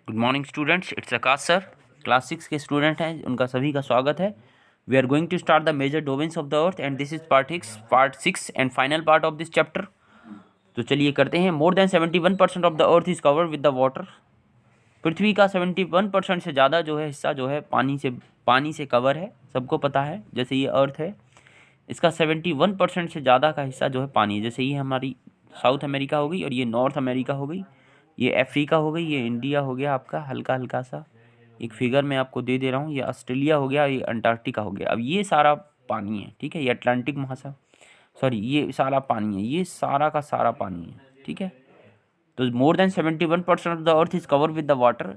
Good morning students, it's Akash sir. Class 6 के student हैं, उनका सभी का स्वागत है। We are going to start the major domains of the earth and this is part 6 and final part of this chapter. तो चलिए करते हैं। More than 71% of the earth is covered with the water. पृथ्वी का 71% से ज़्यादा जो है हिस्सा जो है पानी से कवर है। सबको पता है, जैसे ये अर्थ है, इसका 71% से ज़्यादा का हिस्सा जो है पानी है। जैसे ये हमारी साउथ अमेरिका हो गई और ये नॉर्थ अमेरिका हो गई, ये अफ्रीका हो गई, ये इंडिया हो गया आपका हल्का हल्का सा एक फिगर में आपको दे दे रहा हूँ। ये ऑस्ट्रेलिया हो गया, ये अंटार्कटिका हो गया। अब ये सारा पानी है, ठीक है। ये अटलांटिक महासागर, सॉरी, ये सारा पानी है, ये सारा का सारा पानी है, ठीक है। तो मोर than 71% of the earth is cover with the water.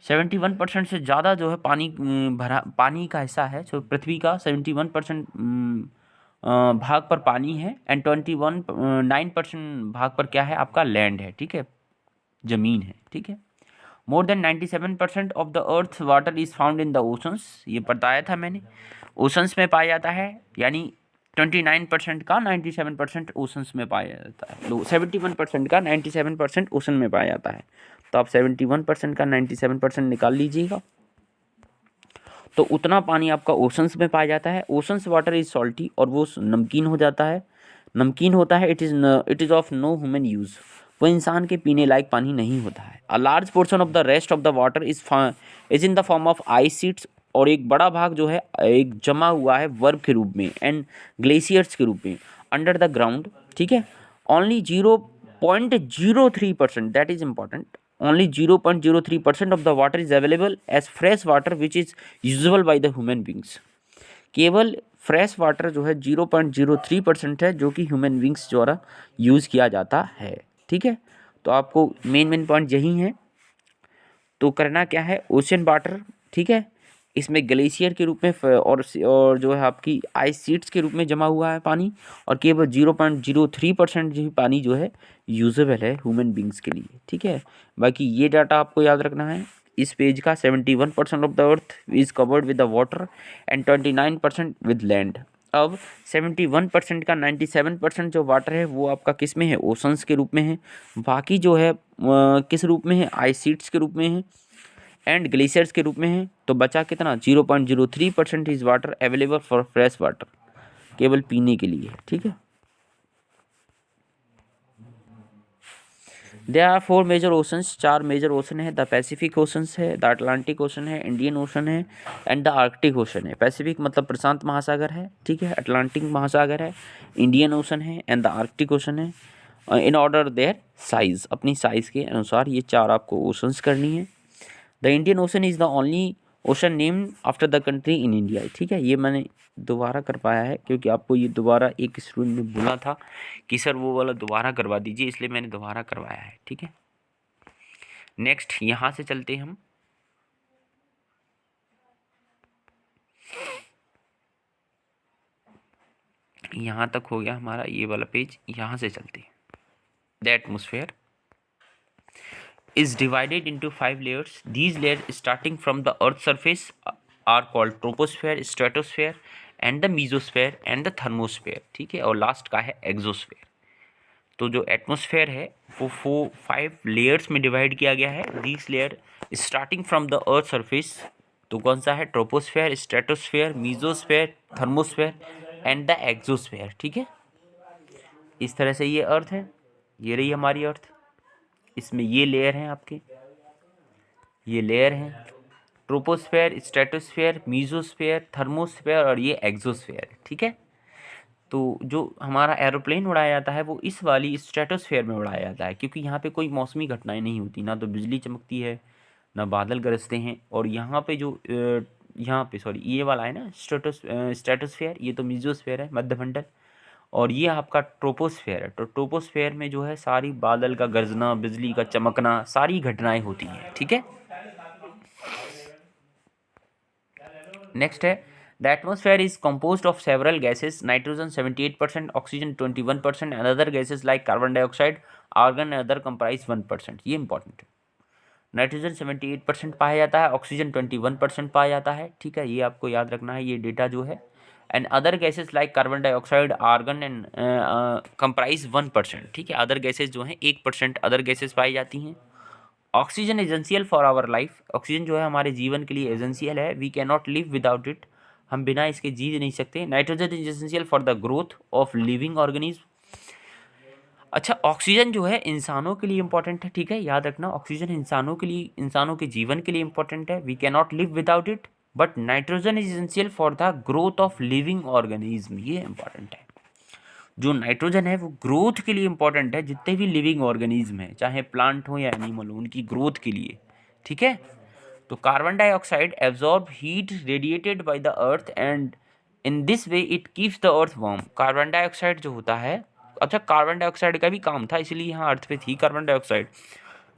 71% से ज़्यादा जो है पानी का हिस्सा है। सो पृथ्वी का 71% भाग पर पानी है एंड 9% भाग पर क्या है आपका लैंड है, ठीक है, ज़मीन है, ठीक है। More than 97% of the earth water is found in the oceans. ये बताया था मैंने, ओशंस में पाया जाता है, यानी 29% का 97% ओशंस में पाया जाता है। 71% का 97% ओशन में पाया जाता है। तो आप 71% का 97% निकाल लीजिएगा, तो उतना पानी आपका ओशंस में पाया जाता है। ओशंस वाटर इज सॉल्टी, और वो नमकीन हो जाता है, नमकीन होता है। It is of no human use, वो इंसान के पीने लायक पानी नहीं होता है। A large portion of the rest of the water is in the form of ice sheets, और एक बड़ा भाग जो है एक जमा हुआ है बर्फ के रूप में एंड ग्लेशियर्स के रूप में अंडर द ग्राउंड, ठीक है। Only 0.03%, that is important, only 0.03% of the water is available as fresh water which is usable by the human beings। केवल फ्रेश वाटर जो है 0.03% है, जो कि ह्यूमन बींग्स द्वारा यूज़ किया जाता है, ठीक है। तो आपको मेन पॉइंट यही है। तो करना क्या है, ओशन वाटर, ठीक है, इसमें ग्लेशियर के रूप में और जो है आपकी आइस शीट्स के रूप में जमा हुआ है पानी, और केवल 0.03% ही पानी जो है यूजेबल है ह्यूमन बींग्स के लिए, ठीक है। बाकी ये डाटा आपको याद रखना है इस पेज का। 71% of the earth is covered with the water and 29% with land. अब 71% का 97% जो वाटर है वो आपका किस में है, ओशंस के रूप में है। बाकी जो है किस रूप में है, आइस शीट्स के रूप में है एंड ग्लेशियर्स के रूप में है। तो बचा कितना, 0.03% is water available for fresh water, केवल पीने के लिए, ठीक है। There are 4 major oceans, 4 major ocean है। द पैसिफिक ओशंस है, द अटलांटिक ओशन है, इंडियन ओशन है एंड द आर्कटिक ओशन है। पैसिफिक मतलब प्रशांत महासागर है, ठीक है। अटलांटिक महासागर है, इंडियन ओशन है एंड द आर्कटिक ओशन है। इन ऑर्डर देयर साइज, अपनी साइज़ के अनुसार ये 4 आपको ओशंस करनी है। The Indian ocean is the only ocean named after the country in India, ठीक है। ये मैंने दोबारा करवाया है क्योंकि आपको ये दोबारा एक स्टूडेंट ने बोला था कि सर वो वाला दोबारा करवा दीजिए, इसलिए मैंने दोबारा करवाया है, ठीक है। नेक्स्ट यहाँ से चलते हम, यहाँ तक हो गया हमारा ये वाला पेज। यहाँ से चलते हैं। The atmosphere is divided into 5 layers. These layers starting from the earth surface are called troposphere, stratosphere and the mesosphere and the thermosphere, ठीक है। और लास्ट का है एक्सोस्फेयर। तो जो एटमोसफेयर है वो 5 लेयर्स में डिवाइड किया गया है। This layer starting from the earth surface, तो कौन सा है, troposphere, stratosphere, mesosphere, thermosphere and the exosphere, ठीक है। इस तरह से ये अर्थ है, ये रही हमारी अर्थ। इसमें ये लेयर हैं आपके, ये लेयर हैं ट्रोपोस्फेयर, स्ट्रेटोस्फेयर, मीजोस्फेयर, थर्मोस्फेयर और ये एक्सोस्फेयर, ठीक है। तो जो हमारा एरोप्लेन उड़ाया जाता है वो इस वाली स्ट्रेटोस्फेयर में उड़ाया जाता है, क्योंकि यहाँ पे कोई मौसमी घटनाएं नहीं होती, ना तो बिजली चमकती है, ना बादल गरजते हैं। और यहाँ पे जो यहाँ पे सॉरी ये वाला है ना स्ट्रेटोस्फेयर, ये तो मीजोस्फेयर है, मध्यमंडल। और ये आपका ट्रोपोस्फेयर है। तो ट्रोपोस्फेयर में जो है सारी बादल का गरजना, बिजली का चमकना, सारी घटनाएं होती हैं, ठीक है। नेक्स्ट है, the atmosphere is composed of several gases, nitrogen 78%, oxygen 21% and other gases like carbon dioxide, argon and other comprise 1%। ये इंपॉर्टेंट है। नाइट्रोजन 78% पाया जाता है, ऑक्सीजन 21% पाया जाता है, ठीक है। ये आपको याद रखना है, ये डेटा जो है। And other gases like carbon dioxide, argon and comprise 1%, ठीक है। अदर गैसेस जो हैं 1% अदर गैसेस पाई जाती हैं। Oxygen essential for our life, oxygen जो है हमारे जीवन के लिए एसेंशियल है। We can not live without it, हम बिना इसके जी नहीं सकते। Nitrogen is essential for the growth of living organism. अच्छा, ऑक्सीजन जो है इंसानों के लिए इंपॉर्टेंट है, ठीक है, याद रखना, ऑक्सीजन इंसानों के लिए, इंसानों के जीवन के लिए इंपॉर्टेंट है। We can not live without it, but nitrogen is essential for the growth of living organism, ये इंपॉर्टेंट है। जो नाइट्रोजन है वो ग्रोथ के लिए इंपॉर्टेंट है, जितने भी लिविंग ऑर्गेनिज्म हैं, चाहे प्लांट हो या एनिमल हो, उनकी ग्रोथ के लिए, ठीक है। तो carbon dioxide absorb heat radiated by the earth and in this way it keeps the earth warm. Carbon dioxide जो होता है, अच्छा कार्बन डाइऑक्साइड का भी काम था, इसलिए यहाँ अर्थ पे थी कार्बन डाइऑक्साइड।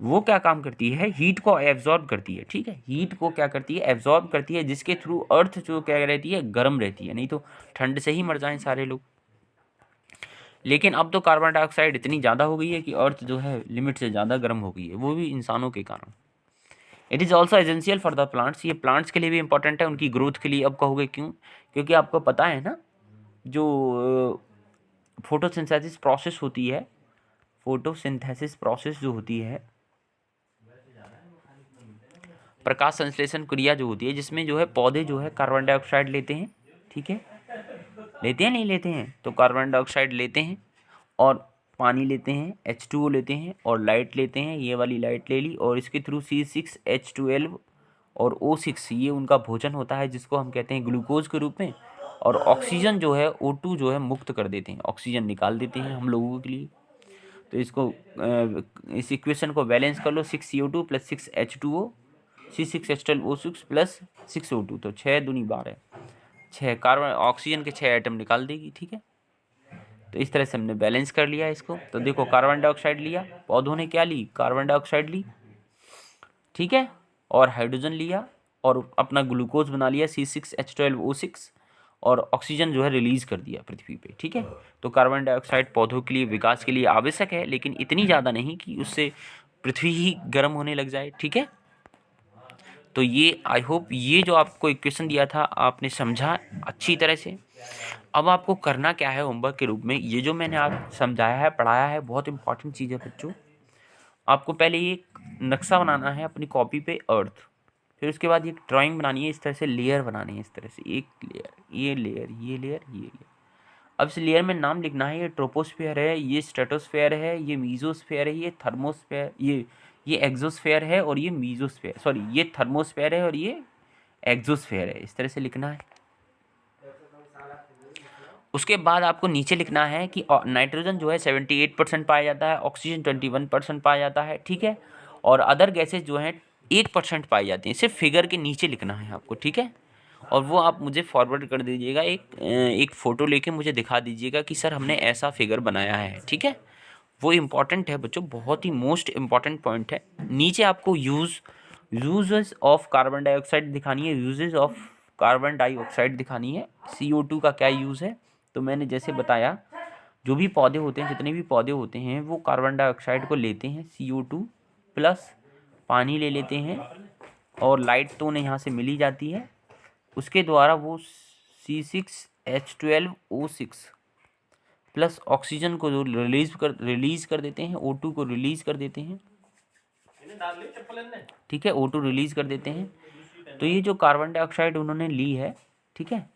वो क्या काम करती है, हीट को एब्जॉर्ब करती है, ठीक है, हीट को क्या करती है, एब्जॉर्ब करती है, जिसके थ्रू अर्थ जो क्या रहती है, गर्म रहती है, नहीं तो ठंड से ही मर जाएं सारे लोग। लेकिन अब तो कार्बन डाइऑक्साइड इतनी ज़्यादा हो गई है कि अर्थ जो है लिमिट से ज़्यादा गर्म हो गई है, वो भी इंसानों के कारण। It is also essential for the plants, ये प्लांट्स के लिए भी इंपॉर्टेंट है, उनकी ग्रोथ के लिए। अब कहोगे क्यों, क्योंकि आपको पता है ना, जो फोटोसिंथेसिस प्रोसेस होती है, फोटोसिंथेसिस प्रोसेस जो होती है, प्रकाश संश्लेषण क्रिया जो होती है, जिसमें जो है पौधे जो है कार्बन डाइऑक्साइड लेते हैं, ठीक है, लेते हैं नहीं लेते हैं, तो कार्बन डाइऑक्साइड लेते हैं और पानी लेते हैं, H2O लेते हैं और लाइट लेते हैं, ये वाली लाइट ले ली, और इसके थ्रू C6H12 और O6, ये उनका भोजन होता है, जिसको हम कहते हैं ग्लूकोज के रूप में। और ऑक्सीजन जो है O2 जो है मुक्त कर देते हैं, ऑक्सीजन निकाल देते हैं हम लोगों के लिए। तो इसको इस इक्वेशन को बैलेंस कर लो, 6CO2 plus 6H2O, C6H12O6 plus 6O2, तो 6 दूनी 12, 6 कार्बन ऑक्सीजन के 6 एटम निकाल देगी, ठीक है। तो इस तरह से हमने बैलेंस कर लिया इसको। तो देखो कार्बन डाइऑक्साइड लिया, पौधों ने क्या ली, कार्बन डाइऑक्साइड ली, ठीक है, और हाइड्रोजन लिया और अपना ग्लूकोज बना लिया C6H12O6, और ऑक्सीजन जो है रिलीज कर दिया पृथ्वी पे, ठीक है। तो कार्बन डाइऑक्साइड पौधों के लिए, विकास के लिए आवश्यक है, लेकिन इतनी ज़्यादा नहीं कि उससे पृथ्वी ही गर्म होने लग जाए, ठीक है। तो ये आई होप ये जो आपको इक्वेशन दिया था आपने समझा अच्छी तरह से। अब आपको करना क्या है होमवर्क के रूप में, ये जो मैंने आप समझाया है, पढ़ाया है, बहुत इंपॉर्टेंट चीज़ है बच्चों। आपको पहले ये नक्शा बनाना है अपनी कॉपी पे अर्थ, फिर उसके बाद एक ड्राइंग बनानी है, इस तरह से लेयर बनानी है, इस तरह से एक लेयर, ये लेयर, ये लेयर, ये लेयर। अब इस लेयर में नाम लिखना है, ये ट्रोपोस्फेयर है, ये स्ट्रेटोस्फेयर है, ये मीजोस्फेयर है, ये थर्मोस्फेयर, ये एक्सोस्फेयर है, और ये मीजोस्फेयर, सॉरी ये थर्मोस्फेयर है और ये एक्सोस्फेयर है, इस तरह से लिखना है। उसके बाद आपको नीचे लिखना है कि नाइट्रोजन जो है 78% पाया जाता है, ऑक्सीजन 21% पाया जाता है, ठीक है, और अदर गैसेज जो हैं 1% पाई जाती हैं। सिर्फ फिगर के नीचे लिखना है आपको, ठीक है। और वो आप मुझे फॉरवर्ड कर दीजिएगा, एक फ़ोटो लेके मुझे दिखा दीजिएगा कि सर हमने ऐसा फिगर बनाया है, ठीक है। वो इम्पॉर्टेंट है बच्चों, बहुत ही मोस्ट इम्पॉर्टेंट पॉइंट है। नीचे आपको यूजेस ऑफ कार्बन डाइऑक्साइड दिखानी है, यूजेस ऑफ कार्बन डाइऑक्साइड दिखानी है, CO2 का क्या यूज़ है। तो मैंने जैसे बताया, जो भी पौधे होते हैं, जितने भी पौधे होते हैं, वो कार्बन डाइऑक्साइड को लेते हैं, CO2 प्लस पानी ले लेते हैं, और लाइट तो उन्हें यहाँ से मिल ही जाती है, उसके द्वारा वो C6H12O6 प्लस ऑक्सीजन को रिलीज कर देते हैं, O2 को रिलीज कर देते हैं, ठीक है, O2 रिलीज कर देते हैं। तो ये जो कार्बन डाइऑक्साइड उन्होंने ली है, ठीक है,